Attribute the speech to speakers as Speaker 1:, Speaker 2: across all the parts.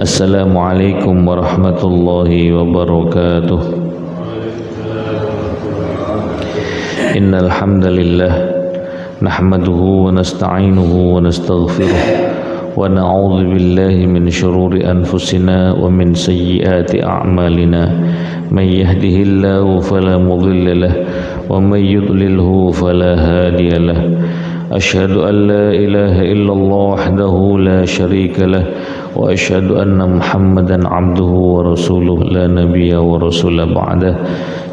Speaker 1: Assalamualaikum warahmatullahi wabarakatuh. Innal hamdalillah nahmaduhu wa nasta'inuhu wa nastaghfiruh wa na'udzu billahi min shururi anfusina wa min sayyiati a'malina. May yahdihillahu fala mudilla lahu wa may yudlilhu fala hadiya lahu. Asyhadu an la ilaha illallah wahdahu la syarika lah wa asyhadu anna Muhammadan abduhu wa rasuluh la nabiyya wa rasula ba'dah.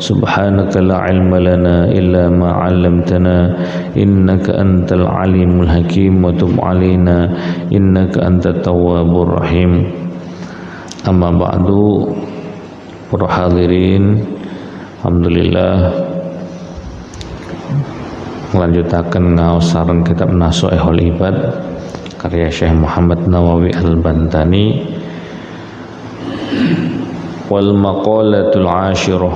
Speaker 1: Subhanaka la ilma lana illa ma 'allamtana innaka antal alimul hakim wa tub 'alaina innaka antat tawwabur rahim. Amma ba'du. Para hadirin, alhamdulillah melanjutakan ngaos sareng kitab Nasha'ihul Ibad karya Syekh Muhammad Nawawi Al-Bantani. Wal maqalatul 'ashirah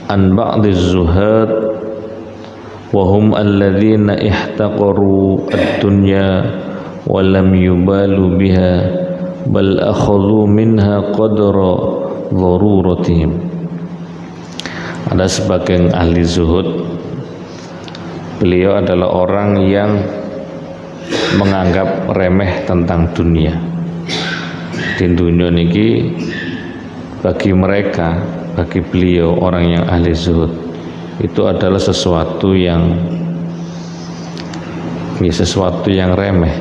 Speaker 1: an ba'diz zuhad wa hum alladhina ihtaqaru ad-dunya wa lam yubalu biha bal akhadhu minha qadra dharuratihim. Ada sebagian ahli zuhud, beliau adalah orang yang menganggap remeh tentang dunia. Di dunia niki bagi mereka, bagi beliau orang yang ahli zuhud, itu adalah sesuatu yang remeh,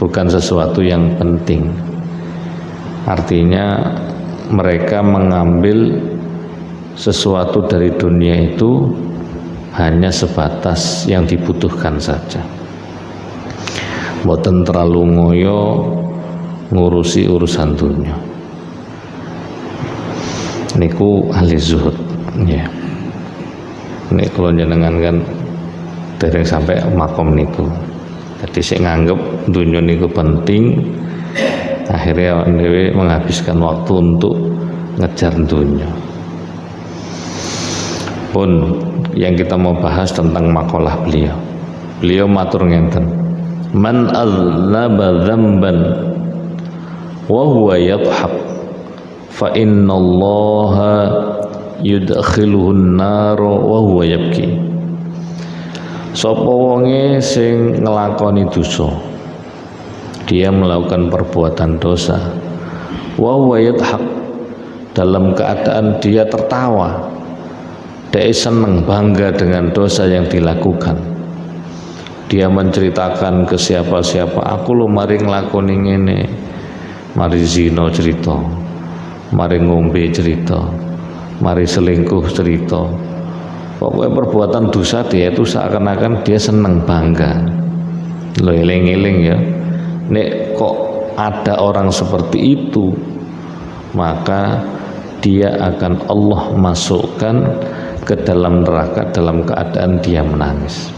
Speaker 1: bukan sesuatu yang penting. Artinya mereka mengambil sesuatu dari dunia itu hanya sebatas yang dibutuhkan saja, boten terlalu ngoyo ngurusi urusan dunia. Niku ahli zuhud ya. Nek kalau jenengan kan dereng sampai makom niku, jadi saya nganggep dunia niku penting, akhirnya dewe menghabiskan waktu untuk ngejar dunia. Pun yang kita mau bahas tentang makalah beliau. Beliau matur ngenten, man aznaba dzamban wa huwa yadhhak fa innallaha yudkhiluhu an-nar wa huwa yabki. Sapa wonge sing nglakoni dosa, dia melakukan perbuatan dosa, wa huwa yadhhak, dalam keadaan dia tertawa, dia senang bangga dengan dosa yang dilakukan. Dia menceritakan ke siapa-siapa, aku lo mari nglakoni ngene, mari zina cerita, mari ngombe cerita, mari selingkuh cerita. Pokoknya perbuatan dosa dia itu seakan-akan dia senang bangga. Lo eling-eling ya, nek kok ada orang seperti itu, maka dia akan Allah masukkan ke dalam neraka dalam keadaan dia menangis.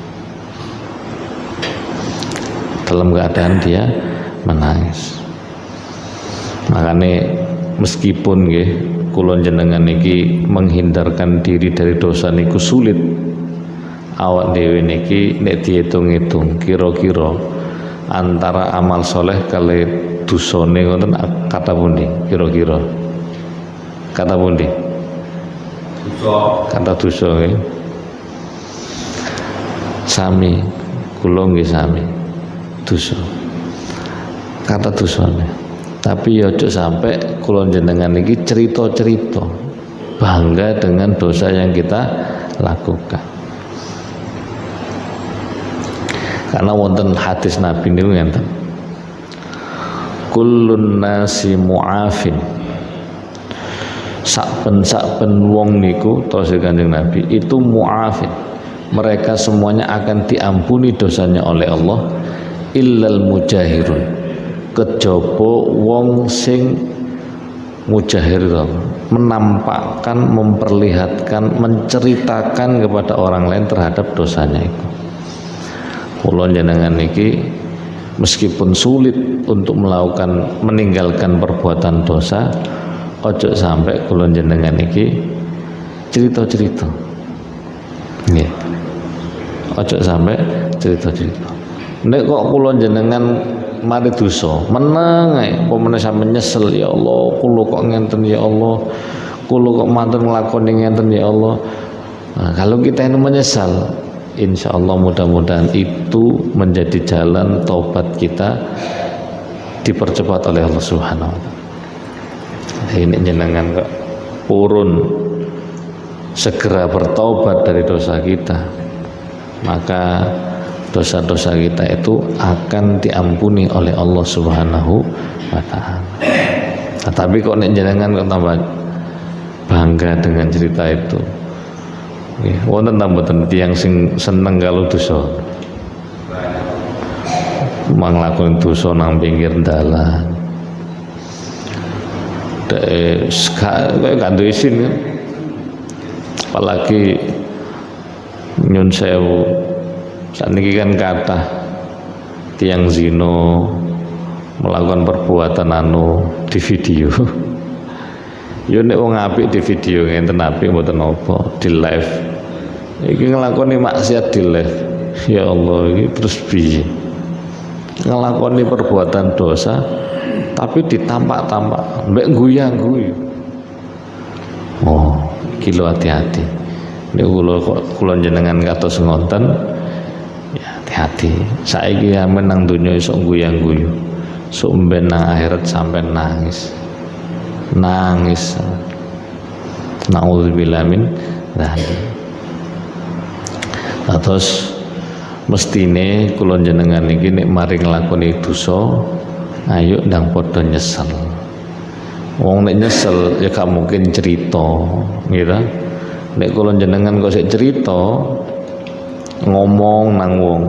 Speaker 1: Dalam keadaan dia menangis. Makanya meskipun nggih kula jenengan niki menghindarkan diri dari dosa niku sulit, awak dhewe niki nek diitung-itung kira-kira antara amal soleh kali dosane ngoten kata pundi kira-kira? Kata pundi? Kata dosa nggih. Sami, kula nggih sami. Dosa. Kata dosane. Tapi ya ojo sampai kula jenengan iki cerita-cerita bangga dengan dosa yang kita lakukan. Karena wonten hadis Nabi niku ngenten, kullun nasi mu'afin, sakben wong niku terus Kanjeng Nabi itu mu'afin, mereka semuanya akan diampuni dosanya oleh Allah, illal mujahirun, kejaba wong sing mujahir, menampakkan, memperlihatkan, menceritakan kepada orang lain terhadap dosanya itu. Kula jenengan niki meskipun sulit untuk meninggalkan perbuatan dosa, ojo sampai kula jenengan niki cerita-cerita. Nggih. Ojo sampai cerita-cerita. Nek kok kula jenengan mari dosa, meneng ae, pemene sampeyan nyesel ya Allah, kula kok ngenten ya Allah, kula kok manten nglakoni ngenten ya Allah. Nah, kalau kita ini menyesal, insya Allah mudah-mudahan itu menjadi jalan taubat kita dipercepat oleh Allah Subhanahu wa taala. Ini jenengan kok purun segera bertaubat dari dosa kita, maka dosa-dosa kita itu akan diampuni oleh Allah Subhanahu wa taala. Nah, tapi kok nek jenengan kok tambah bangga dengan cerita itu. Nggih, wonten ta mboten tiyang sing seneng kalau dosa? Manglakoni dosa nang pinggir dalan. Kayak gak duwe isin kan. Apalagi nyun sewu sakniki kan kathah tiyang zina melakukan perbuatan di video. Yo nek wong apik di video ngenten apik mboten apa di live. Iki nglakoni maksiat di live. Ya Allah, iki terus piye? Nglakoni perbuatan dosa tapi ditampak-tampak mbek guyang-guyu. Oh, kilo hati-hati. Nek kula jenengan kados ngonten, ya hati-hati. Saiki sampeyan nang donya iso guyang-guyu. Sok mben nang akhirat sampeyan nangis. Naudzubillah min dzalik. Terus mestine kula jenengan iki nek mari nglakoni dosa, ayo ndang padha nyesel. Wong nek nyesel ya gak mungkin cerita, gitu. Nek kula jenengan kok sik cerita ngomong nang wong,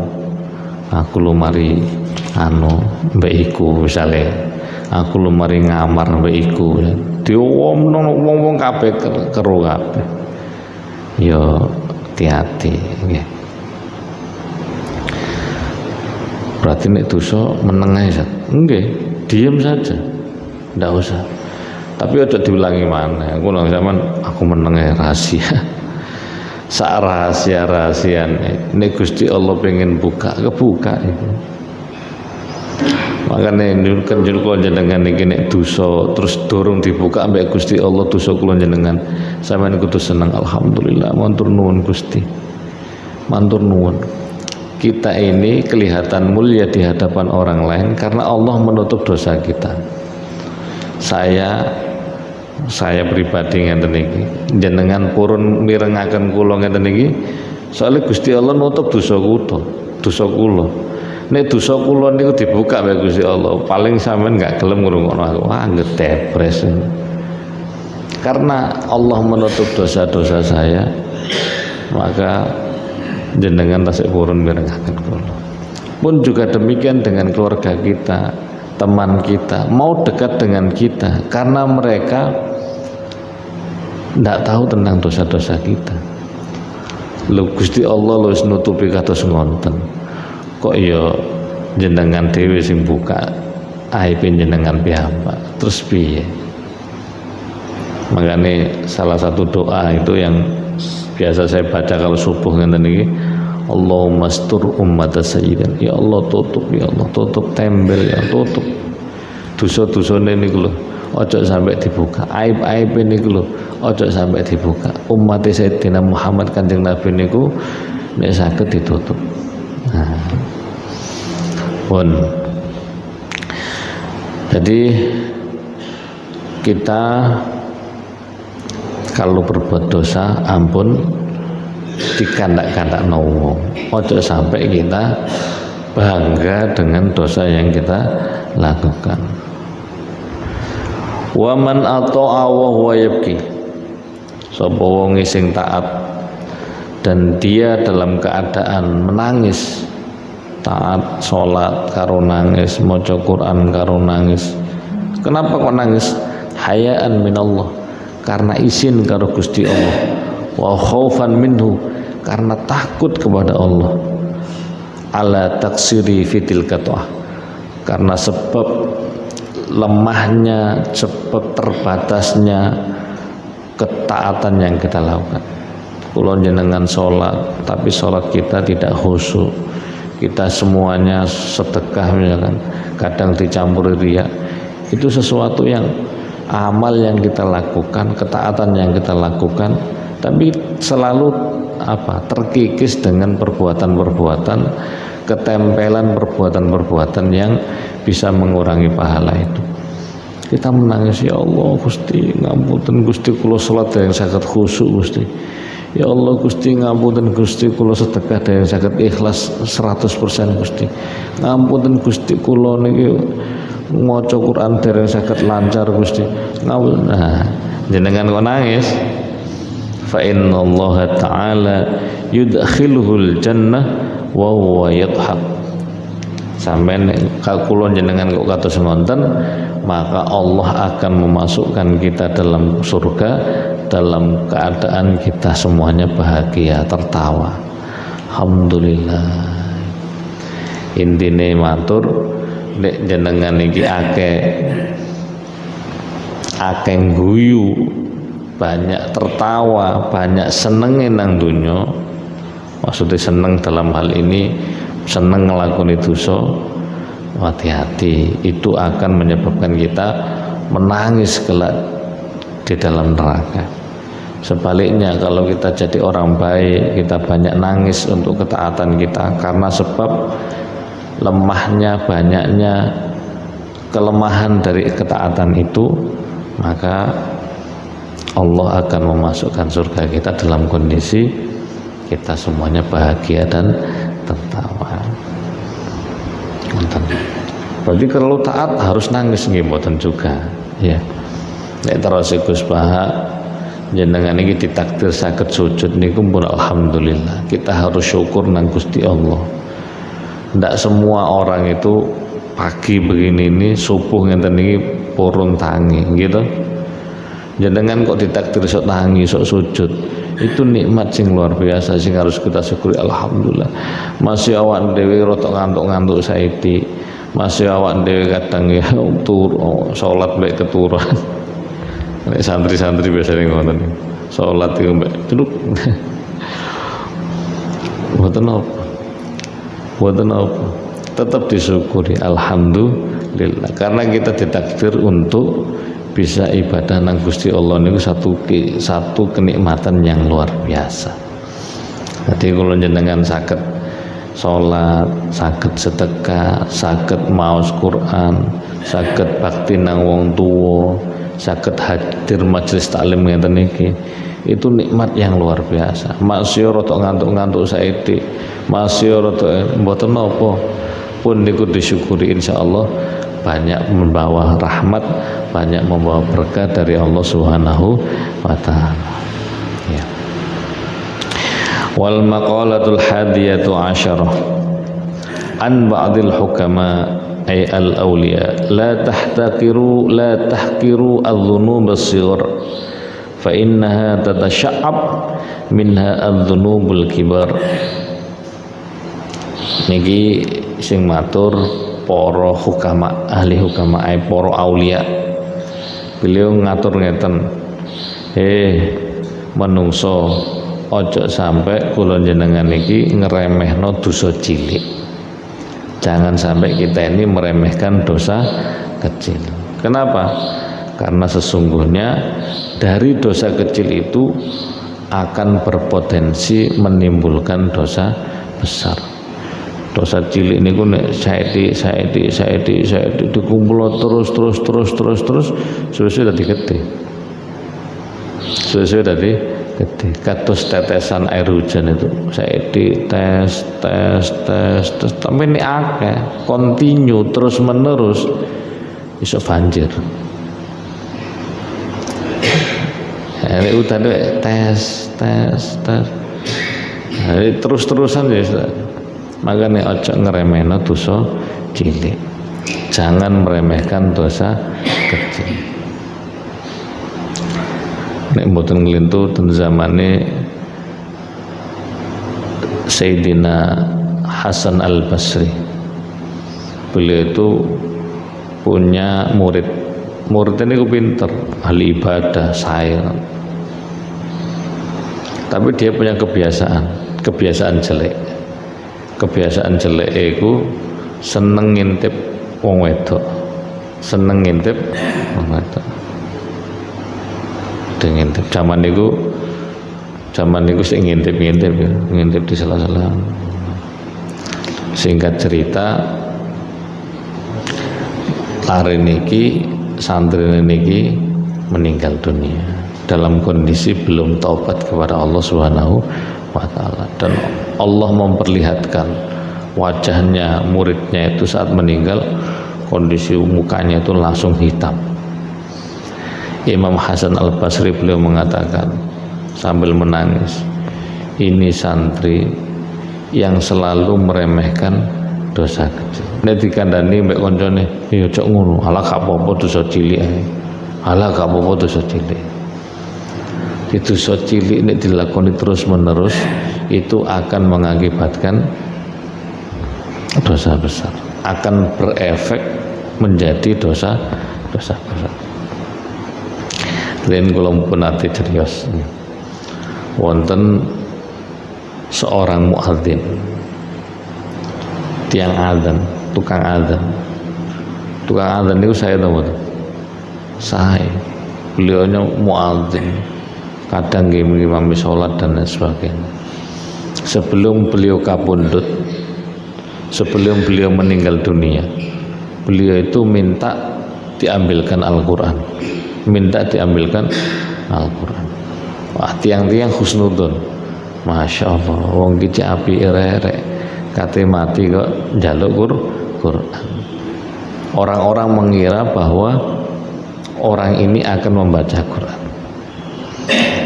Speaker 1: aku lu mari mbek iku misale, aku lu mari ngamar mbek iku, diomongno wong-wong kabeh kero kabeh. Ya hati-hati nggih. Berarti nek dosa meneng ae, nggih, diem saja. Ndak usah. Tapi aja diulangi mana. Aku nang zaman aku meneng ae rahasia. Sak rahasia-rahasiane nek Gusti Allah pengen buka, kebuka itu. Makanya kan kula jenengan iki nek dosa terus dorong dibuka ambek Gusti Allah dosa kula jenengan. Sampeyan kudu seneng, alhamdulillah, matur nuwun Gusti. Matur nuwun. Kita ini kelihatan mulia di hadapan orang lain karena Allah menutup dosa kita. Saya pribadi ngeten iki, jenengan purun mirengaken kula ngeten iki, soalnya Gusti Allah nutup dosa kula. Nek dosa kula niku dibuka mbek Gusti Allah, paling sampean gak gelem ngrungokno aku. Wah, ngedepres. Karena Allah menutup dosa-dosa saya, maka jenengan tasik purun mirengaken kula. Pun juga demikian dengan keluarga kita, teman kita, mau dekat dengan kita karena mereka tidak tahu tentang dosa-dosa kita. Lho Gusti Allah wis nutupi kados ngonten. Kok ya jenengan dhewe sing buka aib jenengan piyambak. Terus piye? Makanya salah satu doa itu yang biasa saya baca kalau subuh ngeten iki, Allahumma astur ummata sayyidan. Ya Allah tutup, ya Allah tutup tembel, ya tutup dosa-dosane niku lho, ojo sampai dibuka. Aib-aib niku lho, ojo sampai dibuka. Umat Sayyidina Muhammad Kanjeng Nabi niku nek saged ditutup. Nah. Pun. Jadi kita kalau berbuat dosa ampun dikandak-kandak wong. Ojo sampai kita bangga dengan dosa yang kita lakukan. Wa man ata'a wa huwa yabki. Sapa wong sing taat dan dia dalam keadaan menangis. Taat salat karo nangis, maca Quran karo nangis. Kenapa kok nangis? Hayaan minallah, karena izin karo Gusti Allah. Wa khaufan minhu, karena takut kepada Allah. Ala taksiri fitil qat'ah, karena sebab lemahnya, sebab terbatasnya ketaatan yang kita lakukan. Kula jenengan sholat, tapi sholat kita tidak khusyuk, kita semuanya sedekah misalkan, kadang dicampuri riya, itu sesuatu yang amal yang kita lakukan, ketaatan yang kita lakukan, tapi selalu terkikis dengan perbuatan-perbuatan, ketempelan perbuatan-perbuatan yang bisa mengurangi pahala itu. Kita menangis, ya Allah Gusti ngapunten Gusti kula salat yang saged khusyuk Gusti. Ya Allah Gusti ngapunten Gusti kula sedekah yang saged ikhlas 100% Gusti. Ngapunten Gusti kula niki maca Quran dereng saged lancar Gusti. Nah, jenengan kok nangis? Fa innallaha ta'ala yudkhiluhul jannah wa huwa yadhhak. Sampai kula jenengan kok kados ngoten, maka Allah akan memasukkan kita dalam surga dalam keadaan kita semuanya bahagia, tertawa. Alhamdulillah. Intine matur nek jenengan iki akeh guyu, banyak tertawa, banyak senenge nang donya. Maksudnya seneng dalam hal ini seneng ngelakoni dosa, hati-hati, itu akan menyebabkan kita menangis kelak di dalam neraka. Sebaliknya kalau kita jadi orang baik, kita banyak nangis untuk ketaatan kita, karena sebab lemahnya, banyaknya kelemahan dari ketaatan itu, maka Allah akan memasukkan surga kita dalam kondisi kita semuanya bahagia dan tertawa. Berarti kalau taat harus nangis nggih mboten juga, ya. Nek terus Gus Baha jenengan iki ditakdir saged sujud niku pun alhamdulillah. Kita harus syukur nang Gusti Allah. Ndak semua orang itu pagi begini ini subuh ngenten iki purun tangi gitu. Jenengan kok ditakdir sok tangi, sok sujud. Itu nikmat sing luar biasa sing harus kita syukuri. Alhamdulillah. Masih awak dhewe rotok ngantuk-ngantuk saiki. Masih awak dhewe kadang ya salat mek keturunan. Nek santri-santri biasanya ngoten. Salat iku mek duduk. Mboten apa. Tetap disyukuri. Alhamdulillah. Karena kita ditakdir untuk bisa ibadah nang Gusti Allah niku satu kenikmatan yang luar biasa. Jadi kalau jenengan saged salat, saged sedekah, saged maos Quran, saged bakti nang wong tuwa, saged hadir majelis taklim ngeten iki, itu nikmat yang luar biasa. Masih rada ngantuk-ngantuk saiki, masih rada mboten napa pun niku disyukuri insyaallah, banyak membawa rahmat, banyak membawa berkah dari Allah Subhanahu wa taala. Ya. Wal maqalatul hadiyatu asyarah an ba'dil hukama ay al awliya la tahtaqiru adh-dhunub as-shighar fa innaha tatasha'ab minha adh-dhunubul kibar. Niki sing matur para hukama, ahli hukama, para aulia. Beliau ngatur ngeten, menungso ojo sampai kula jenengan iki ngeremehno dosa cilik. Jangan sampai kita ini meremehkan dosa kecil. Kenapa? Karena sesungguhnya dari dosa kecil itu akan berpotensi menimbulkan dosa besar. Dosa cilik niku nek saedi dikumpul terus suwe-suwe dadi gede. Suwe-suwe dadi gede. Kados tetesan air hujan itu. Saedi tes sampai ini akeh, continue terus menerus iso banjir. Nek udan tes. Terus-terusan ya. Makanya ojo ngeremehno dosa cilik. Jangan meremehkan dosa kecil. Nek mboten nglintu ten zamane Sayyidina Hasan Al-Basri. Beliau itu punya murid. Muridnya itu pinter, ahli ibadah, sair. Tapi dia punya kebiasaan jelek. kebiasaan jelek iku seneng ngintip wong wedok, seneng ngintip wong wedok. Ngintip zaman niku sing ngintip di sela-sela. Singkat cerita, lari niki santri niki meninggal dunia dalam kondisi belum taubat kepada Allah Subhanahu wa taala, dan Allah memperlihatkan wajahnya muridnya itu saat meninggal, kondisi mukanya itu langsung hitam. Imam Hasan Al-Basri beliau mengatakan sambil menangis, ini santri yang selalu meremehkan dosa kecil. Nek dikandani mbek koncone, ya cok ngono, ala gak apa-apa dosa cilik ae. Ala gak apa-apa dosa cilik. Itu dosa cilik nek dilakoni terus-menerus itu akan mengakibatkan dosa besar, akan berefek menjadi dosa besar. Dan kalau pun ati serius, wonten seorang muadzin, tiang adzan, tukang adzan itu saya tahu, beliaunya muadzin, kadang ngimami sholat dan lain sebagainya. Sebelum beliau kapundhut, sebelum beliau meninggal dunia, beliau itu minta diambilkan Al-Quran, Wah, tiang-tiang husnudun, masya Allah, wong iki api rek, kate mati kok njaluk Quran. Orang-orang mengira bahwa orang ini akan membaca Quran.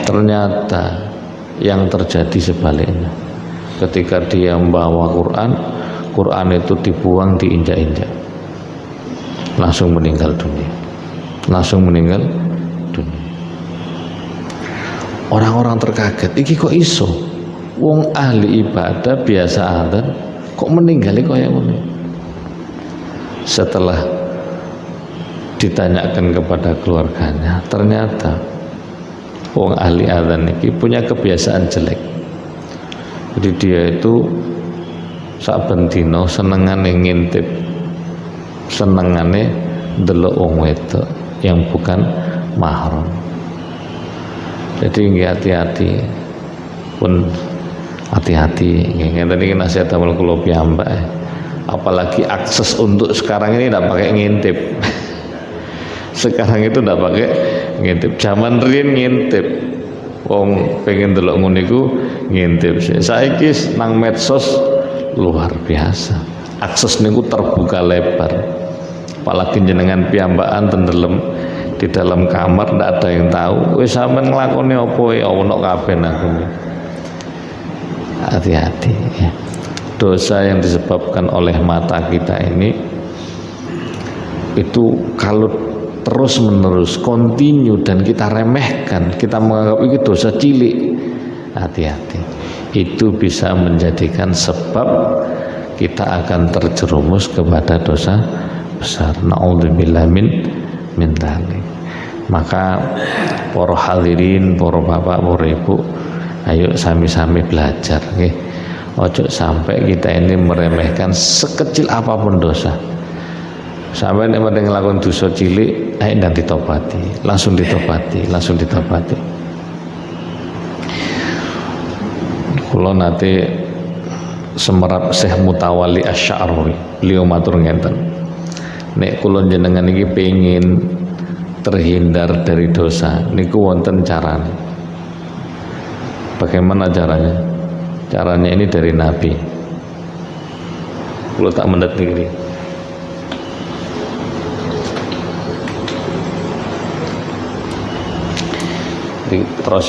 Speaker 1: Ternyata yang terjadi sebaliknya. Ketika dia membawa Quran itu dibuang, diinjak-injak, langsung meninggal dunia. Orang-orang terkaget, iki kok iso wong ahli ibadah biasa adzan kok meninggal kaya ngono. Setelah ditanyakan kepada keluarganya, ternyata wong ahli adzan iki punya kebiasaan jelek. Jadi dia itu saben dina senengane ngintip, senengane ndelok wong wedok yang bukan mahram. Jadi nggih hati-hati, pun hati-hati. Ngeten iki nasihat damel kula piyambak. Apalagi akses untuk sekarang ini tidak pakai ngintip. Sekarang itu tidak pakai ngintip. Zaman riyen ngintip. Wong pengen delok ngono iku ngintip. Saiki nang medsos luar biasa. Akses niku terbuka lebar. Apalagi jenengan piyambakan tendelem di dalam kamar, ndak ada yang tahu wis sampean nglakoni apa ya ono kabeh aku. Hati-hati ya. Dosa yang disebabkan oleh mata kita ini itu kalau terus menerus continue dan kita remehkan, kita menganggap itu dosa cilik, hati-hati, itu bisa menjadikan sebab kita akan terjerumus kepada dosa besar. Na'udzubillah min dzalik. Maka para hadirin, para bapak, para ibu, ayo sami-sami belajar nggih. Ojo sampai kita ini meremehkan sekecil apapun dosa. Sampai nek mending nglakoni dosa cilik, ayo ndang ditobati, langsung ditobati. Kula nate semerap Syekh Mutawalli Asy-Sya'rawi, beliau matur ngenten. Nek kula jenengan iki pengin terhindar dari dosa, niku wonten carane. Bagaimana caranya? Caranya ini dari Nabi. Kula tak mendet niki. Terus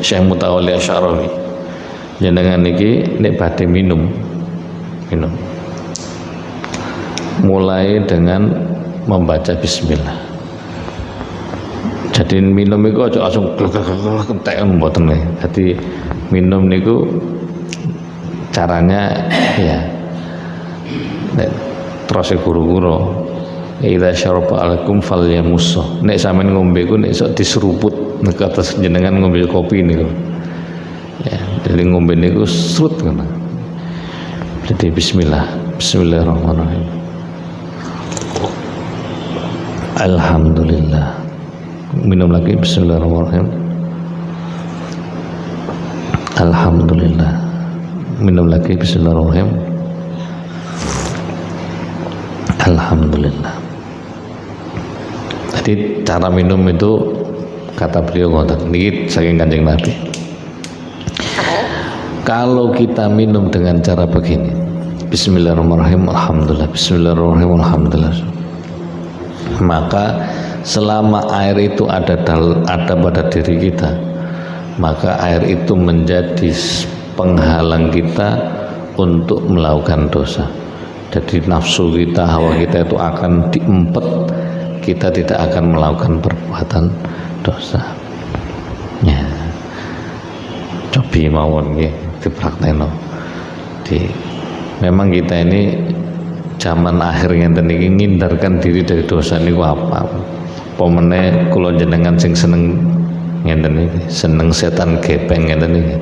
Speaker 1: Syekh Mutawalli Asy-Sya'rawi, jenengan niki nek badhe minum, mulai dengan membaca bismillah. Jadi minum itu aja langsung kentek mboten nggih. Jadi minum niku caranya ya nek terus guru-guru idza syaraba alaikum falyamussa. Nek sampean ngombe ku nek sok diseruput nek atas jenengan ngombe kopi niku. Ya, jadi ngombe niku srut ngono. Jadi bismillahirrahmanirrahim. Alhamdulillah. Minum lagi, bismillahirrahmanirrahim. Alhamdulillah. Minum lagi, bismillahirrahmanirrahim. Alhamdulillah. Jadi cara minum itu kata beliau ngoten niki saking Kanjeng Nabi. Kalau kita minum dengan cara begini, bismillahirrahmanirrahim, alhamdulillah, bismillahirrahmanirrahim, alhamdulillah, maka selama air itu ada pada diri kita, maka air itu menjadi penghalang kita untuk melakukan dosa. Jadi nafsu kita, hawa kita itu akan diempet, kita tidak akan melakukan perbuatan dosa. Ya, cobi mawon nggih dipraktekno. Memang kita ini zaman akhir ngenten iki ngindarkan diri dari dosa niku apa? Pemene kula jenengan sing seneng ngenten iki, seneng setan gepeng ngenten iki.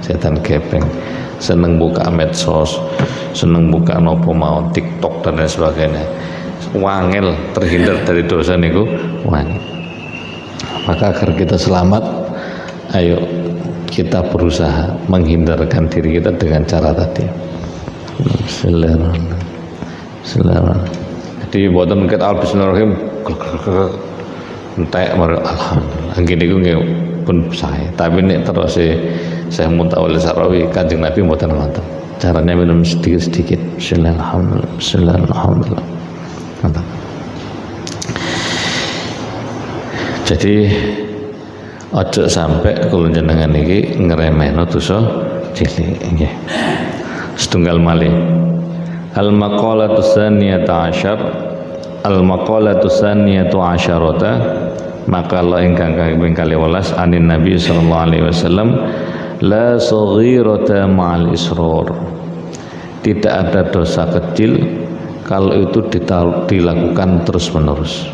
Speaker 1: Setan gepeng, seneng buka medsos, seneng buka nopo mau TikTok dan lain sebagainya. Wangel terhindar dari dosa niku wangel. Maka agar kita selamat, ayo kita berusaha menghindarkan diri kita dengan cara tadi. Bismillahirrahmanirrahim. Bismillahirrahmanirrahim. Jadi boten ket bismillahirrahmanirrahim. Entek mari alhamdulillah. Nggih niku nggih pun sae. Tapi nek terus Syekh Muntawalil Sarawi Kanjeng Nabi mboten ngoten. Caranya minum sedikit-sedikit. Bismillahirrahmanirrahim. Bismillahirrahmanirrahim. Mantap. Jadi ojo sampai kula jenengan iki ngremehno dosa cilik nggih. Setunggal malih. Al-maqalatu tsaniyata asyar. Al-maqalatu tsaniyatu asyarata. Makalah ingkang kaping 12 anin Nabi sallallahu alaihi wasallam, la saghirata ma'al israr. Tidak ada dosa kecil kalau itu dilakukan terus-menerus.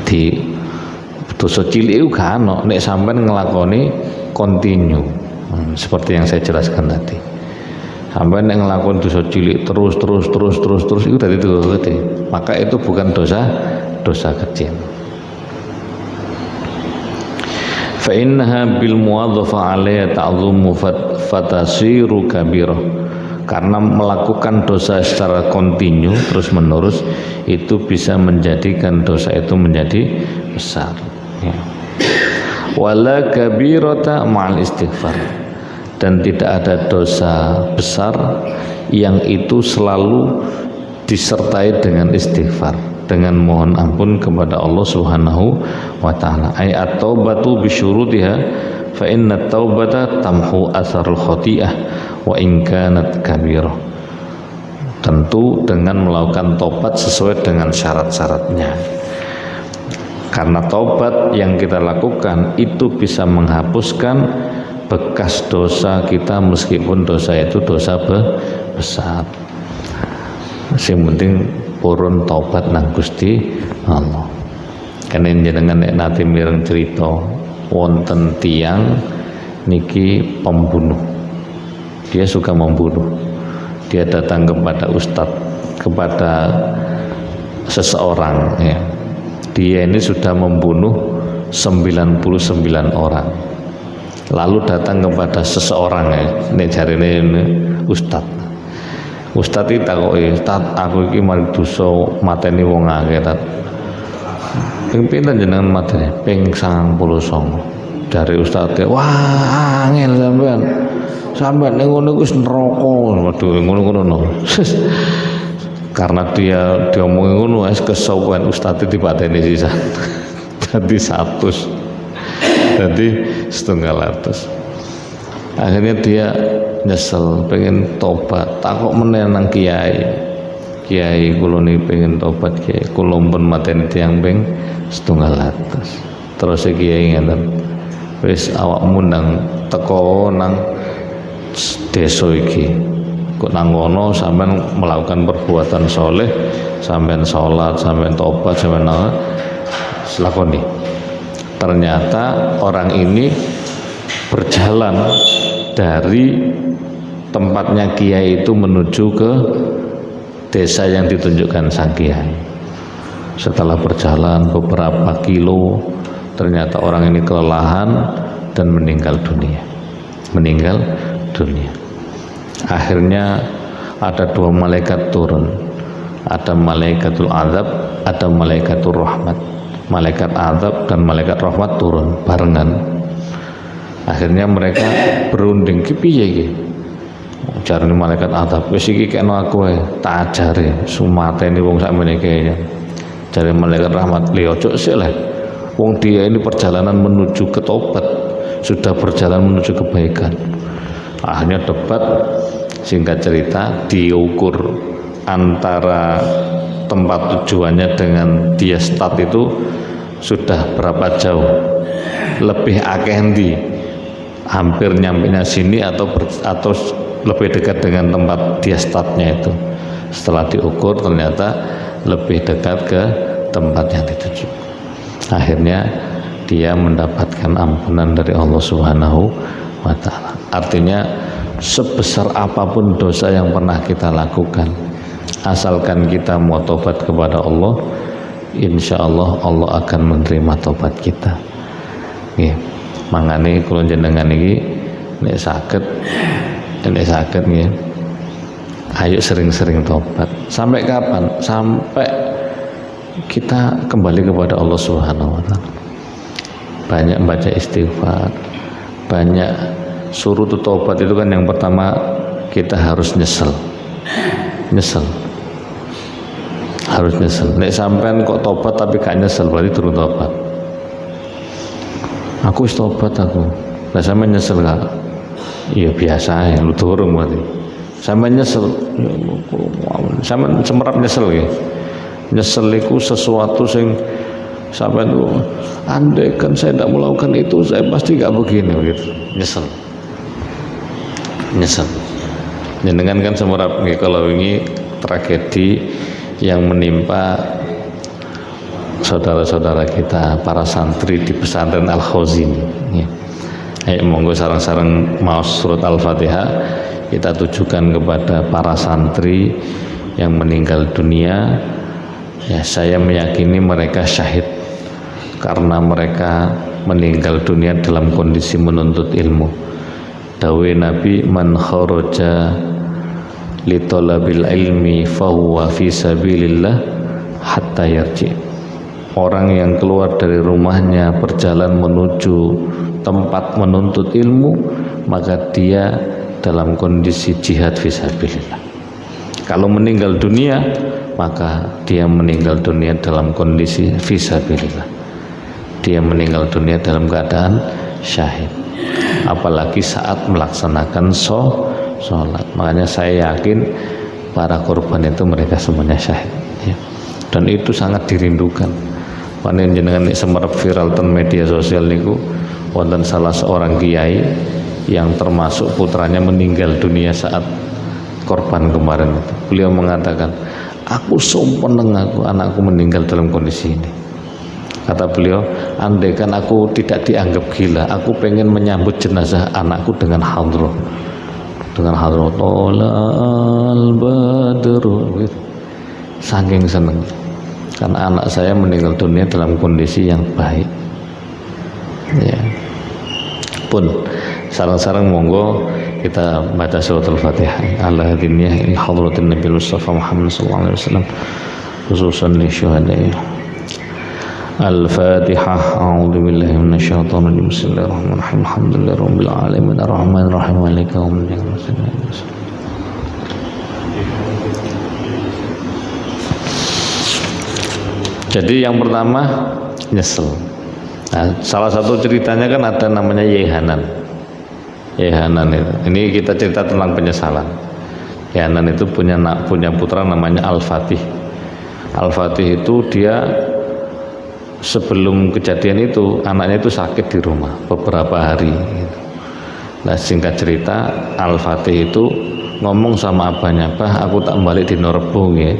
Speaker 1: Di dosa cilik itu gak ono nek sampean nglakoni continue. Seperti yang saya jelaskan tadi. Sampai nek nglakoni dosa cilik terus itu dadi dosa gede. Maka itu bukan dosa kecil. Fa innaha bil muwadhafa 'alaiha ta'dhumu fatasiru kabirah. Karena melakukan dosa secara kontinu terus menerus itu bisa menjadikan dosa itu menjadi besar. Ya. Wala kabirata ma'al istighfar. Dan tidak ada dosa besar yang itu selalu disertai dengan istighfar, dengan mohon ampun kepada Allah Subhanahu wa taala. Ay at-taubatu bi syurutiha fa inna at-taubata tamhu atharul khati'ah wa in kanat kabirah. Tentu dengan melakukan tobat sesuai dengan syarat-syaratnya. Karena tobat yang kita lakukan itu bisa menghapuskan bekas dosa kita meskipun dosa itu dosa besar. Yang penting purun tobat nang Gusti Allah. Karena jenengan nek nate mireng cerita wonten tiyang niki pembunuh. Dia suka membunuh. Dia datang kepada ustadz, kepada seseorang ya. Dia ini sudah membunuh 99 orang. Lalu datang kepada seseorang ya, nek jarine ustadz. Ustadz iki takoki, "Ustadz, aku iki mari dosa mateni wong akeh, Tat." Ping pinten jenengan mateni? Ping 99. Dari ustadz, "Wah, angel sampean. Sampean ning ngono iku wis neraka." Waduh, ngono-ngono. Karena dia diomongi ngono wis kesowan ustadz dipateni sisan. Dadi 100. Dadi 700. Akhirnya dia nyesel, pengen tobat, takut meneh nang kiai. Kiai kula niki pengen tobat, kiai kula pun mateni tiyang ping 700. Terus kiai ngeten, wis awakmu nang teko nang desa iki. Kok nang ngono sampean melakukan perbuatan soleh, sampean salat, sampean tobat, sampean lakoni. Ternyata orang ini berjalan dari tempatnya kiai itu menuju ke desa yang ditunjukkan sang kiai. Setelah berjalan beberapa kilo, ternyata orang ini kelelahan dan meninggal dunia. Akhirnya ada dua malaikat turun, ada malaikatul azab, ada malaikatul rahmat. Malaikat azab dan malaikat rahmat turun barengan. Akhirnya mereka berunding, ki piye iki? Jarane malaikat azab, wis iki kene aku ae, tak ajari sumateni wong sakmene iki. Jare malaikat rahmat, "Lho, ojo sik lah. Wong dia ini perjalanan menuju ke tobat, sudah berjalan menuju kebaikan." Akhirnya debat, singkat cerita diukur antara tempat tujuannya dengan dia start itu sudah berapa jauh, lebih akeh endi, hampir nyampenya sini atau lebih dekat dengan tempat dia startnya itu. Setelah diukur ternyata lebih dekat ke tempat yang dituju. Akhirnya dia mendapatkan ampunan dari Allah Subhanahu wa ta'ala. Artinya sebesar apapun dosa yang pernah kita lakukan, asalkan kita mau tobat kepada Allah, insya Allah Allah akan menerima tobat kita. Mangane kula jenengan iki nek saged nggih, ayo sering-sering tobat. Sampai kapan? Sampai kita kembali kepada Allah Subhanahu wa ta'ala. Banyak baca istighfar, banyak suruh tobat. Itu kan yang pertama kita harus nyesel. Harus nyesel. Nek sampean kok tobat tapi gak nyesel, berarti durung tobat. Aku wis tobat aku. Lah sampean nyesel gak? Iya biasa ya, lu durung berarti. Sampean nyesel. Sampean semerap nyesel ya. Nyesel iku sesuatu sing sampean tuh, andai kan saya tidak melakukan itu, saya pasti gak begini gitu. Nyesel. Jenengan kan semerap nggih kalau ini tragedi yang menimpa saudara-saudara kita para santri di pesantren Al-Khazin. Ayo monggo sareng-sareng maos surat Al-Fatihah kita tujukan kepada para santri yang meninggal dunia. Ya, saya meyakini mereka syahid karena mereka meninggal dunia dalam kondisi menuntut ilmu. Dawe Nabi, man kharaja li talabil ilmi fahuwa fi sabilillah hatta yarji. Orang yang keluar dari rumahnya berjalan menuju tempat menuntut ilmu, maka dia dalam kondisi jihad fi sabilillah. Kalau meninggal dunia, maka dia meninggal dunia dalam kondisi fi sabilillah. Dia meninggal dunia dalam keadaan syahid. Apalagi saat melaksanakan sholat. Makanya saya yakin para korban itu mereka semuanya syahid ya. Dan itu sangat dirindukan. Panen jenengan semerap viral ten media sosial niku wonten salah seorang kiai yang termasuk putranya meninggal dunia saat korban kemarin itu. Beliau mengatakan, aku sumpeneng anakku meninggal dalam kondisi ini. Kata beliau, andai kan aku tidak dianggap gila, aku pengen menyambut jenazah anakku dengan hadroh tolal badru, saking seneng karena anak saya meninggal dunia dalam kondisi yang baik ya. Pun sarang-sarang monggo kita baca surat Al-Fatihah ala hadiniyah in hadratin Nabi Mustafa Muhammad sallallahu alaihi wasallam khususan li syuhada'i. Al-Fatihah. A'udzu billahi minasyaitonir rajim. Bismillahirrahmanirrahim. Alhamdulillahirabbil alamin arrahmanir rahim maliki yaumiddin. Jadi yang pertama nyesel. Nah, salah satu ceritanya kan ada namanya Yehanan itu. Ini kita cerita tentang penyesalan. Yehanan itu punya putra namanya Al-Fatih. Al-Fatih itu dia sebelum kejadian itu anaknya itu sakit di rumah beberapa hari gitu. Nah singkat cerita Al-Fatih itu ngomong sama abahnya, "Bah, aku tak balik di Norbo ya."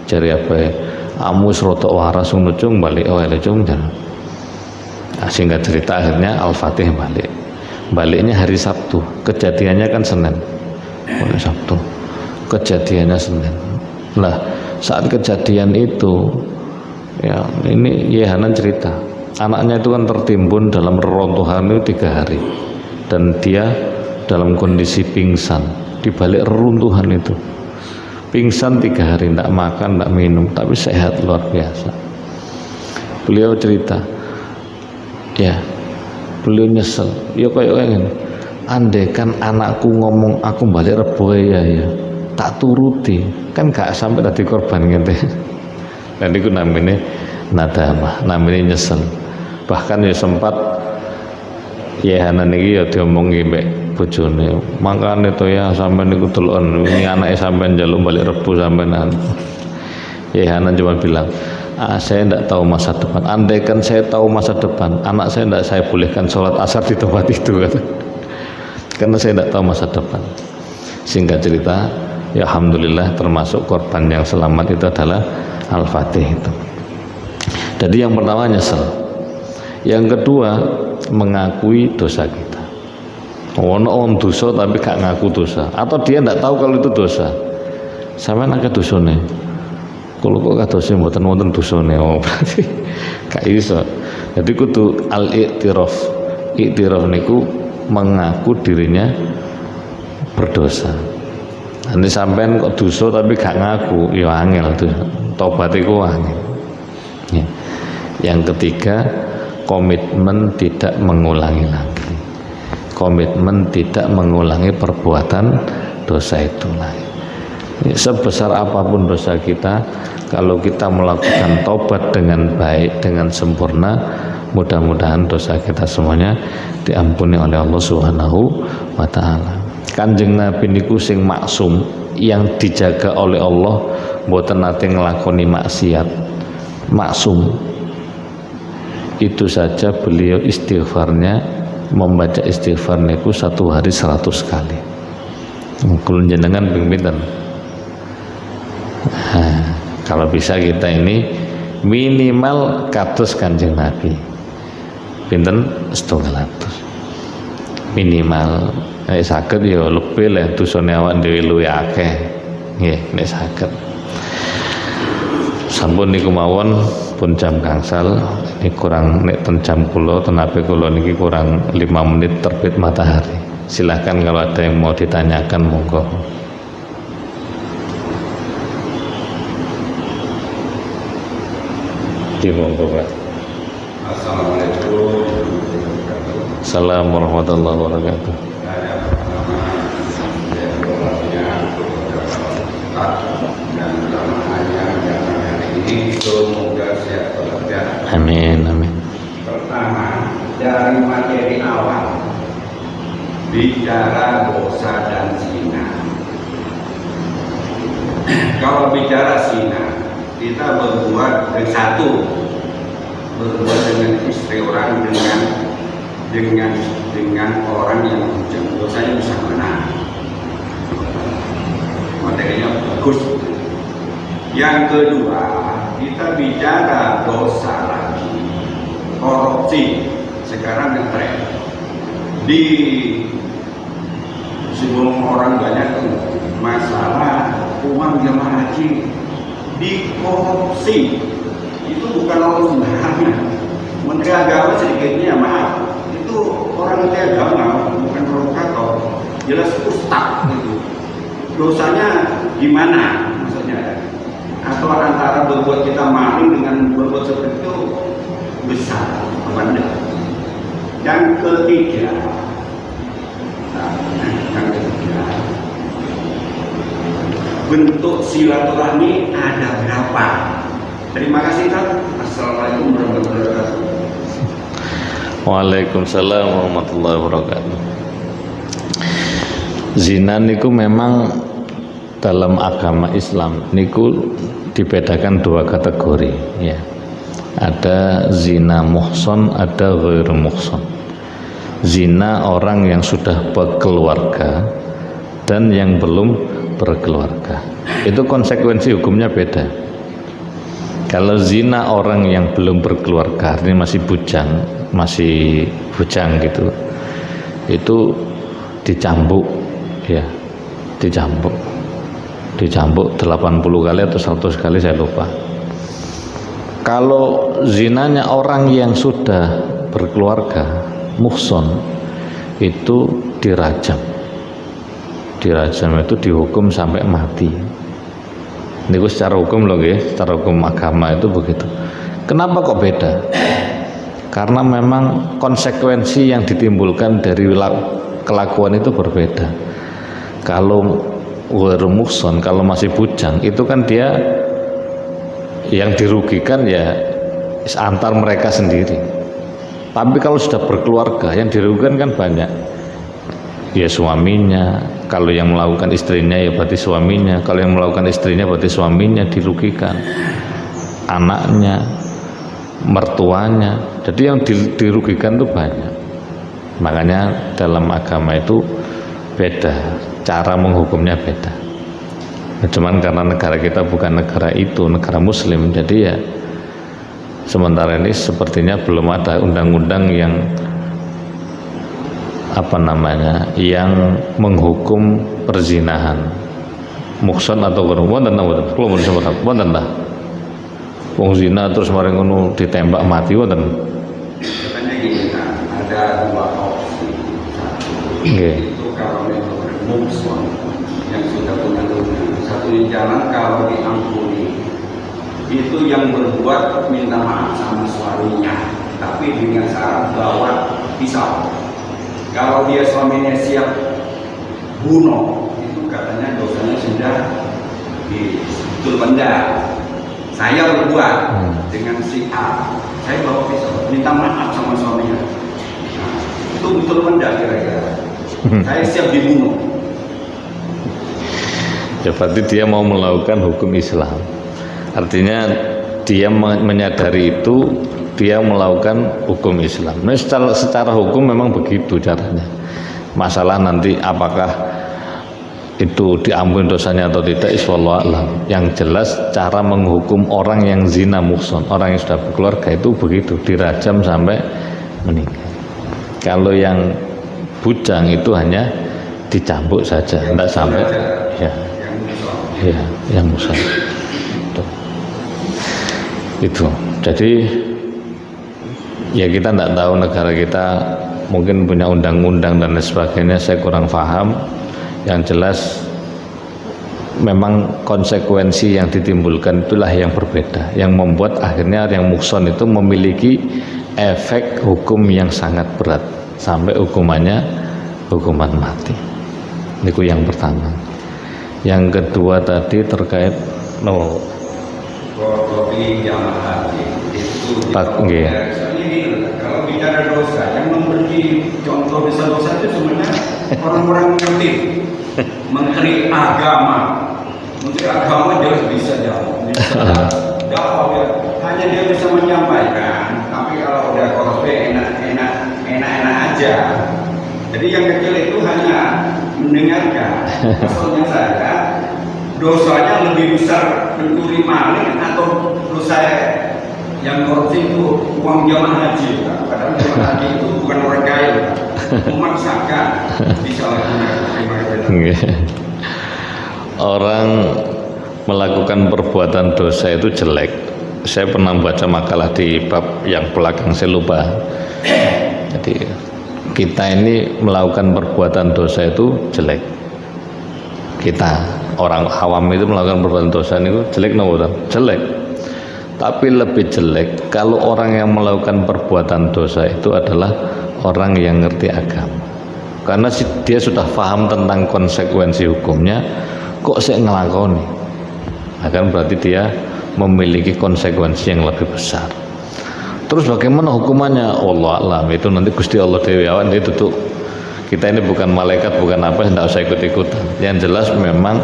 Speaker 1: Jari apa ya? "Amu serotok waras cung balik le cung." Nah, singkat cerita akhirnya Al-Fatih baliknya hari Sabtu, kejadiannya kan Senin. mulai Sabtu. Kejadiannya Senin. Lah saat kejadian itu ya ini Yehanan cerita anaknya itu kan tertimbun dalam reruntuhan itu 3 hari dan dia dalam kondisi pingsan di balik reruntuhan itu. Pingsan 3 hari, tidak makan, tidak minum, tapi sehat luar biasa. Beliau cerita, ya, beliau nyesel. Ya kayak gini, andai kan anakku ngomong aku balik Rebo ya, tak turuti, kan gak sampai tadi korban gitu. Dan itu namanya nadamah, namanya nyesel. Bahkan ya sempat Yehanan iki ya diomongi mbek bojone. Makane to ya sampean niku delokon ini anake sampean njaluk balik Rebo sampean. Yehanan cuma bilang, saya tidak tahu masa depan. Andaikan saya tahu masa depan, anak saya tidak saya bolehkan sholat asar di tempat itu, kata. Karena saya tidak tahu masa depan. Singkat cerita, ya alhamdulillah termasuk korban yang selamat itu adalah Al-Fatih itu. Jadi yang pertama nyesel. Yang kedua mengakui dosa kita. Ono dosa tapi gak ngaku dosa, atau dia tidak tahu kalau itu dosa. Sampeyan akeh dosane. Kalau kok kadose mboten wonten dosane, oh berarti gak iso. Jadi kudu al-i'tiraf. I'tiraf niku mengaku dirinya berdosa. Nanti sampean kok dosa tapi gak ngaku, ya angel tuh. Tobat iku angel. Ya. Yang ketiga, komitmen tidak mengulangi lagi. Komitmen tidak mengulangi perbuatan dosa itu lagi. Sebesar apapun dosa kita, kalau kita melakukan tobat dengan baik, dengan sempurna, mudah-mudahan dosa kita semuanya diampuni oleh Allah Subhanahu wa ta'ala. Kanjeng Nabi niku sing maksum, yang dijaga oleh Allah mboten nate nglakoni maksiat, maksum. Itu saja beliau istighfarnya, membaca istighfar niku 1 hari 100 kali. Kulun jenengan ping pinten? Kalau bisa kita ini minimal kados Kanjeng Nabi pinten 100 minimal. Saged ya lebih lah dosane awak dhewe luwih akeh nggih nek saged. Sampun niku mawon pun jam gangsal, ini kurang nek ten jam kula ten HP kula niki kurang 5 menit terbit matahari. Silahkan kalau ada yang mau ditanyakan monggo. Monggo Pak.
Speaker 2: Assalamualaikum.
Speaker 1: Assalamualaikum warahmatullahi wabarakatuh.
Speaker 2: Dan jamaahnya yang hari ini semoga sehat walafiat.
Speaker 1: Amin amin.
Speaker 2: Pertama, dari materi awal bicara dosa dan zina. Kalau bicara zina, kita berbuat dengan istri orang, dengan orang yang bujang, dosanya bisa mana? Materinya bagus. Yang kedua, kita bicara dosa lagi, korupsi. Sekarang ngetren di sebelum orang banyak masalah uang jamaah haji dikorupsi. Itu bukan orang sembarangan. Menteri Agama sedikitnya maaf, itu orang Menteri Agama bukan provokator, jelas ustaz gitu. Dosanya gimana maksudnya? Atau antara berbuat kita maling dengan berbuat seperti itu besar apa enggak? Yang ketiga, bentuk silaturahmi ada berapa? Terima kasih Pak. Assalamualaikum warahmatullahi wabarakatuh.
Speaker 1: Waalaikumsalam warahmatullahi wabarakatuh. Zina niku memang dalam agama Islam niku dibedakan 2 kategori ya. Ada zina muhson, ada ghairu muhson. Zina orang yang sudah berkeluarga dan yang belum berkeluarga. Itu konsekuensi hukumnya beda. Kalau zina orang yang belum berkeluarga, ini masih bujang gitu, itu dicambuk ya, dicambuk 80 kali atau 100 kali saya lupa. Kalau zinanya orang yang sudah berkeluarga muhson itu dirajam itu dihukum sampai mati. Ini secara hukum loh guys, secara hukum agama itu begitu. Kenapa kok beda? Karena memang konsekuensi yang ditimbulkan dari kelakuan itu berbeda. Kalau ghairu muhson, kalau masih bujang, itu kan dia yang dirugikan ya antar mereka sendiri. Tapi kalau sudah berkeluarga, yang dirugikan kan banyak. Ya suaminya, kalau yang melakukan istrinya ya berarti suaminya, kalau yang melakukan istrinya berarti suaminya dirugikan, anaknya, mertuanya. Jadi yang dirugikan itu banyak. Makanya dalam agama itu beda, cara menghukumnya beda. Cuman karena negara kita bukan negara itu, negara muslim, jadi ya sementara ini sepertinya belum ada undang-undang yang yang menghukum perzinahan muhson atau wonten wong zina terus maring ngono ditembak mati wonten.
Speaker 2: Sebenarnya gini kan, ada dua opsi. Itu kalau memang muhson yang sudah punya lunak, satu jalan kalau diampuni itu yang berbuat minta maaf sama suaminya, tapi dengan syarat bawa pisau. Kalau dia suaminya siap bunuh, itu katanya dosanya sudah ditul benda. Saya berbuat dengan si A, saya bawa pisau, minta maaf sama suaminya. Nah, itu betul benda kira-kira. Saya siap dibunuh.
Speaker 1: Ya berarti dia mau melakukan hukum Islam. Artinya dia menyadari itu, dia melakukan hukum Islam. Nah, secara hukum memang begitu caranya. Masalah nanti apakah itu diampuni dosanya atau tidak, wallahu a'lam. Yang jelas cara menghukum orang yang zina muhson, orang yang sudah berkeluarga itu begitu, dirajam sampai meninggal. Kalau yang bujang itu hanya dicambuk saja, tidak sampai yang muhson. Itu. Jadi ya kita tidak tahu, negara kita mungkin punya undang-undang dan lain sebagainya, saya kurang paham. Yang jelas memang konsekuensi yang ditimbulkan itulah yang berbeda, yang membuat akhirnya yang muhson itu memiliki efek hukum yang sangat berat sampai hukuman mati. Itu yang pertama. Yang kedua tadi terkait
Speaker 2: kopi jamaah itu
Speaker 1: soalnya
Speaker 2: kalau bicara dosa yang memberi contoh dosa-dosa itu sebenarnya orang-orang ngerti. Menteri agama jelas bisa jawab, ya. Hanya dia bisa menyampaikan, tapi kalau udah kopi enak aja. Jadi yang kecil itu hanya mendengarkan. Maksudnya saya dosanya lebih besar mencuri maling atau dosa yang korupsi itu uang jamaah haji. Padahal jamaah haji itu bukan orang kaya, memaksakan disalahgunakan.
Speaker 1: Orang melakukan perbuatan dosa itu jelek. Saya pernah baca makalah di bab yang belakang, saya lupa. Jadi kita ini melakukan perbuatan dosa itu jelek. Kita orang awam itu melakukan perbuatan dosa itu jelek, jelek. Tapi lebih jelek kalau orang yang melakukan perbuatan dosa itu adalah orang yang ngerti agama. Karena dia sudah paham tentang konsekuensi hukumnya, kok saya ngelakoni, akan berarti dia memiliki konsekuensi yang lebih besar. Terus bagaimana hukumannya? Allah alam, itu nanti Gusti Allah Dewi awan. Itu tuh kita ini bukan malaikat, bukan apa, tidak usah ikut-ikutan. Yang jelas memang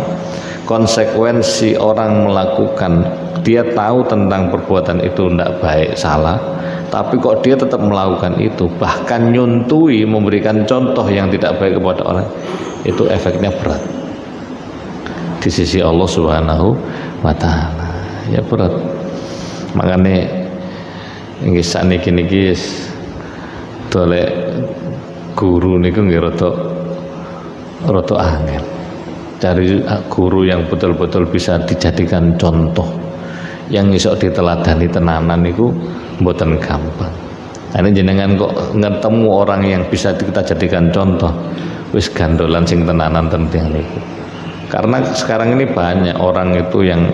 Speaker 1: konsekuensi orang melakukan, dia tahu tentang perbuatan itu tidak baik, salah, tapi kok dia tetap melakukan itu, bahkan nyuntui, memberikan contoh yang tidak baik kepada orang, itu efeknya berat di sisi Allah Subhanahu wa Ta'ala. Ya berat. Makanya nggih saniki dolek guru niku nggih rada angel. cari guru yang betul-betul bisa dijadikan contoh, yang iso diteladani tenanan itu mboten gampang. Ini jenengan kok ketemu orang yang bisa kita jadikan contoh, wis gandolan sing tenanan tentang niku. Karena sekarang ini banyak orang itu yang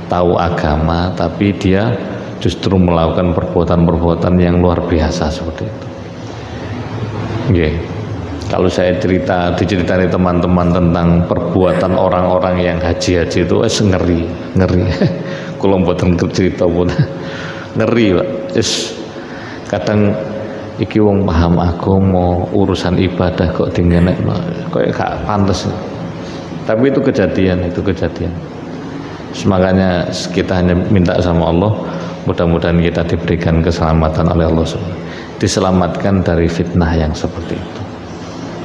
Speaker 1: tahu agama tapi dia justru melakukan perbuatan-perbuatan yang luar biasa seperti itu. Yeah. Kalau saya diceritain teman-teman tentang perbuatan orang-orang yang haji-haji itu ngeri. Kalau mboten cerita pun ngeri, Pak. Kadang iki wong paham agama, urusan ibadah kok dingenekno, kok gak pantes. Tapi itu kejadian. Makanya kita hanya minta sama Allah, mudah-mudahan kita diberikan keselamatan oleh Allah SWT, diselamatkan dari fitnah yang seperti itu.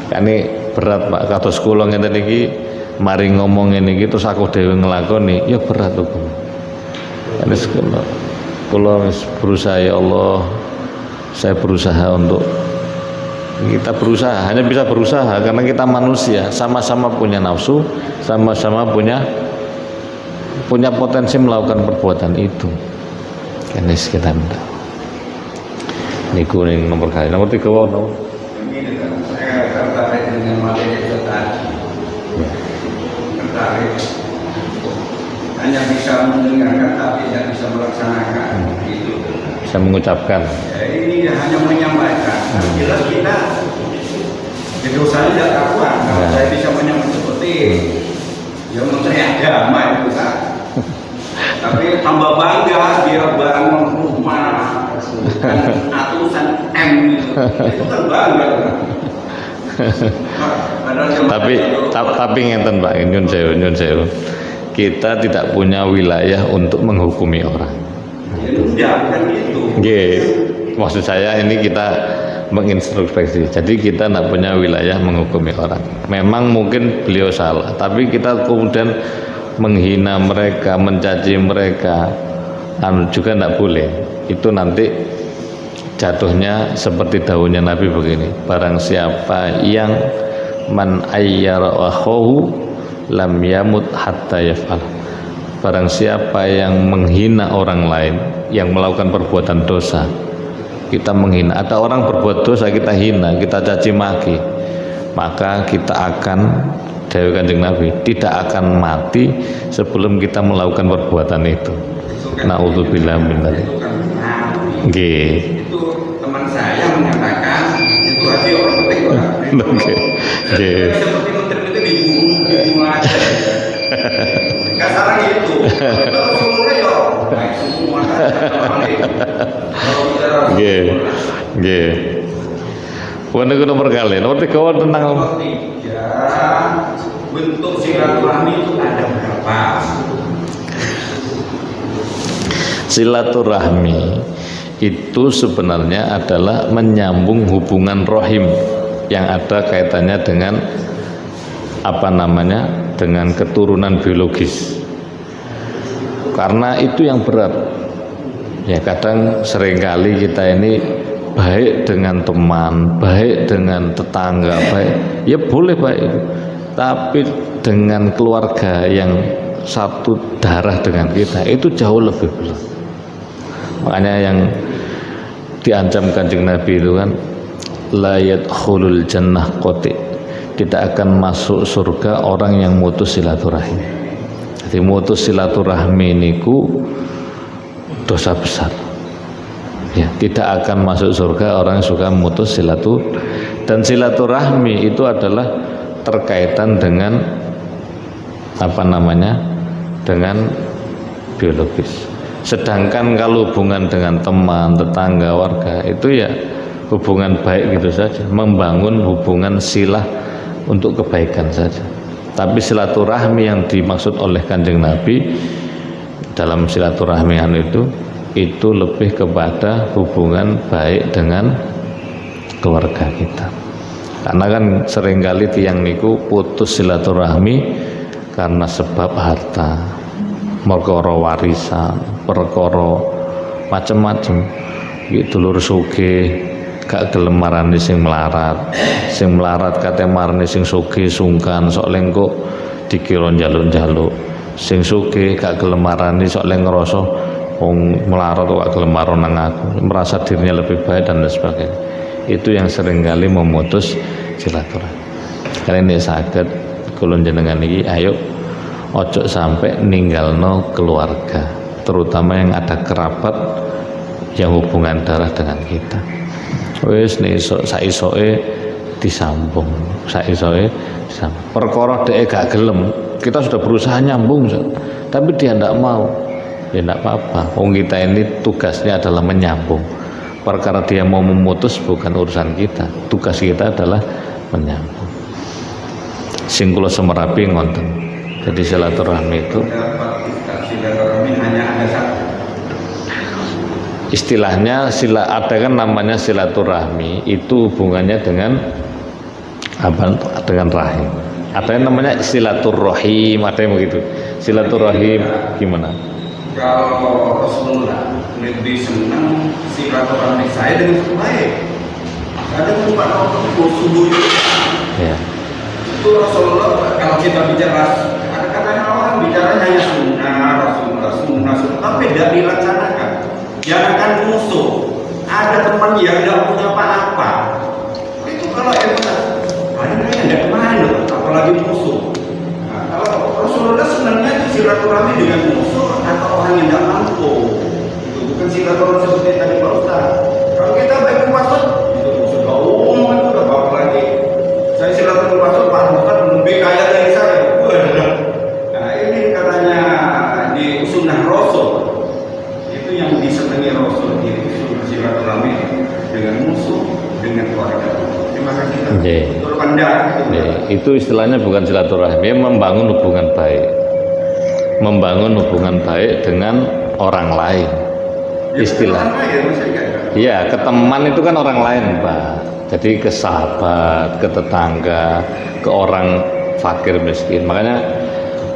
Speaker 1: Ini berat, Pak. Kados kula ngeten iki mari ngomong ngene iki terus aku dhewe nglakoni, ya berat hukum. Wis kula berusaha, ya Allah, saya berusaha untuk kita berusaha, hanya bisa berusaha karena kita manusia, sama-sama punya nafsu, sama-sama punya potensi melakukan perbuatan itu. Kene kita minta. Niku ning nomor 3 wae.
Speaker 2: Ini saya tertarik dengan materi itu tadi. Tertarik. Hanya bisa mendengarkan tapi tidak bisa melaksanakan. Gitu.
Speaker 1: Bisa mengucapkan.
Speaker 2: Ya, ini hanya menyampaikan. Jelas kita dosanya tidak karuan. Kalau saya bisa menyampaikan seperti ya Menteri Agama itu kan. Tapi tambah bangga dia bangun rumah kan ratusan M itu kan bangga kan.
Speaker 1: Tapi ngenten Pak, nyun sewu. Kita tidak punya wilayah untuk menghukumi orang.
Speaker 2: Ya kan gitu.
Speaker 1: Maksud saya ini kita mengintrospeksi. Jadi kita tidak punya wilayah menghukumi orang. Memang mungkin beliau salah, tapi kita kemudian menghina mereka, mencaci mereka, juga tidak boleh. Itu nanti jatuhnya seperti daunnya Nabi begini: barang siapa yang man ayyara akhahu lam yamut hatta yaf'al. Barang siapa yang menghina orang lain, yang melakukan perbuatan dosa, kita menghina. Ada orang berbuat dosa kita hina, kita caci maki, maka kita akan, Dewi Kanjeng Nabi, tidak akan mati sebelum kita melakukan perbuatan itu. Na'udzubillah min dzalik. Nggih.
Speaker 2: Itu teman saya menyatakan itu hati orang penting orang.
Speaker 1: Oke. Nggih.
Speaker 2: Seperti menteri-menteri dibunuh aja. Kasarnya gitu. Kalau semuanya ya baik semua kan.
Speaker 1: Nggih. Wong niku nomor kali. Nomor 3 tentang
Speaker 2: bentuk silaturahmi itu ada berapa?
Speaker 1: Silaturahmi itu sebenarnya adalah menyambung hubungan rahim yang ada kaitannya dengan dengan keturunan biologis. Karena itu yang berat. Ya kadang seringkali kita ini baik dengan teman, baik dengan tetangga, baik ya boleh baik, tapi dengan keluarga yang satu darah dengan kita itu jauh lebih berat. Makanya yang diancam Kanjeng Nabi itu kan la yadkhulul jannah qati, tidak akan masuk surga orang yang mutus silaturahim. Jadi mutus silaturahmi niku dosa besar. Ya, tidak akan masuk surga orang yang suka memutus dan silaturahmi itu adalah terkaitan dengan dengan biologis. Sedangkan kalau hubungan dengan teman, tetangga, warga itu ya hubungan baik gitu saja, membangun hubungan silah untuk kebaikan saja. Tapi silaturahmi yang dimaksud oleh Kanjeng Nabi dalam silaturahmian itu lebih kepada hubungan baik dengan keluarga kita. Karena kan seringkali tiang niku putus silaturahmi karena sebab harta, perkara warisan, perkara macam-macam. Iki dulur sugih gak gelem marani sing melarat kate marani sing sugih sungkan sok lengkok dikira njaluk-njaluk, sing sugih gak gelem marani sok le ngrasa wong melarat kok gelem marani nang aku, merasa dirinya lebih baik dan lain sebagainya. Itu yang seringkali memutus silaturahmi. Kalian nek saged kula jenengan iki ayo ojo sampai ninggalno keluarga, terutama yang ada kerabat yang hubungan darah dengan kita. Wis nek saisoke disambung, saisoke disambung. Perkara dhek gak gelem, kita sudah berusaha nyambung, tapi dia ndak mau. Ya ndak apa-apa. Wong kita ini tugasnya adalah menyambung. Perkara dia mau memutus bukan urusan kita. Tugas kita adalah menyambung. Sing kula semerapi ngonten. Jadi silaturahmi itu
Speaker 2: silaturahmi hanya ada satu.
Speaker 1: Istilahnya ada kan namanya silaturahmi, itu hubungannya dengan apa? Dengan rahim. Ada yang namanya silaturahim, ada yang begitu. Silaturahim gimana?
Speaker 2: Kalau Rasulullah lebih senang silaturahmi saya dengan baik. Ada tempat subuh itu.
Speaker 1: Ya.
Speaker 2: Itu Rasulullah kalau kita bicara, kadang-kadang orang bicara hanya sunnah, tapi tidak dilaksanakan. Jangankan musuh, ada teman yang tidak punya apa-apa. Itu kalau ada yang tidak kemana, apalagi musuh. Nah, kalau Rasulullah senangnya silaturahmi dengan musuh atau orang yang tidak mampu. Itu bukan silaturahmi seperti tadi Pak Ustaz. Kalau kita baik maksud, itu musuh itu udah apa lagi. Saya silaturahmi maksud Pak Ustaz lebih kaya dari saya. Nah ini katanya di sunnah Rasul itu yang disenangi Rasul itu silaturahmi dengan musuh, dengan keluarga. Terima kasih.
Speaker 1: Itu istilahnya bukan silaturahmi, membangun hubungan baik. Membangun hubungan baik dengan orang lain. Istilah. Iya, ke teman itu kan orang lain, Pak. Jadi ke sahabat, ke tetangga, ke orang fakir miskin. Makanya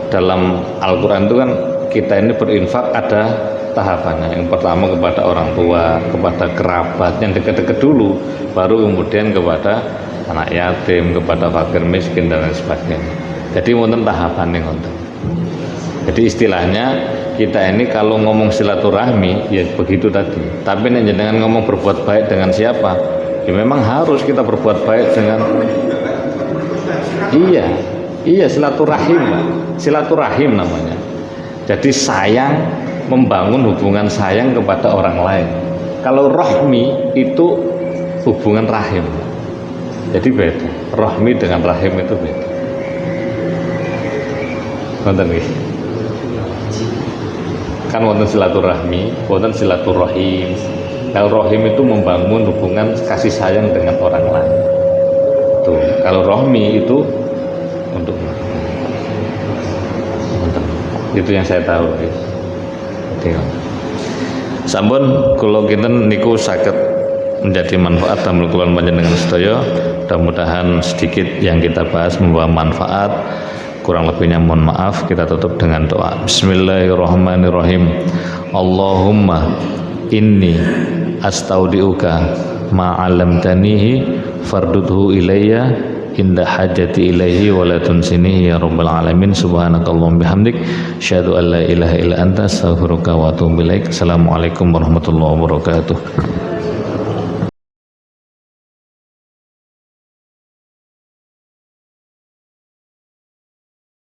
Speaker 1: dalam Al-Quran itu kan kita ini berinfak ada tahapannya. Yang pertama kepada orang tua, kepada kerabat yang dekat-dekat dulu, baru kemudian kepada anak yatim, kepada fakir miskin dan lain sebagainya. Jadi wonten tahapannya ngoten. Jadi istilahnya kita ini kalau ngomong silaturahmi ya begitu tadi. Tapi nek jenengan ngomong berbuat baik dengan siapa? Ya memang harus kita berbuat baik dengan Iya silaturahim, Pak. Silaturahim namanya. Jadi sayang, membangun hubungan sayang kepada orang lain. Kalau rohmi itu hubungan rahim. Jadi beda. Rohmi dengan rahim itu beda. Wonten nggih. Kan wonten silaturahmi, wonten silaturahim. Kalau rohim itu membangun hubungan kasih sayang dengan orang lain. Tuh, kalau rohmi itu untuk itu yang saya tahu. Sampun kula kinten niku saged menjadi manfaat damel kula panjenengan sedaya. Mudah-mudahan sedikit yang kita bahas membawa manfaat. Kurang lebihnya mohon maaf. Kita tutup dengan doa. Bismillahirrahmanirrahim. Allahumma inni astaudiuka ma 'allamtanihi fardudhu ilayya inda hajati ilaihi wa la tunsinihi ya rabbal alamin. Subhanakallahumma bihamdik asyhadu an la ilaha illa anta astaghfiruka wa atubu ilaik. Assalamualaikum warahmatullahi wabarakatuh.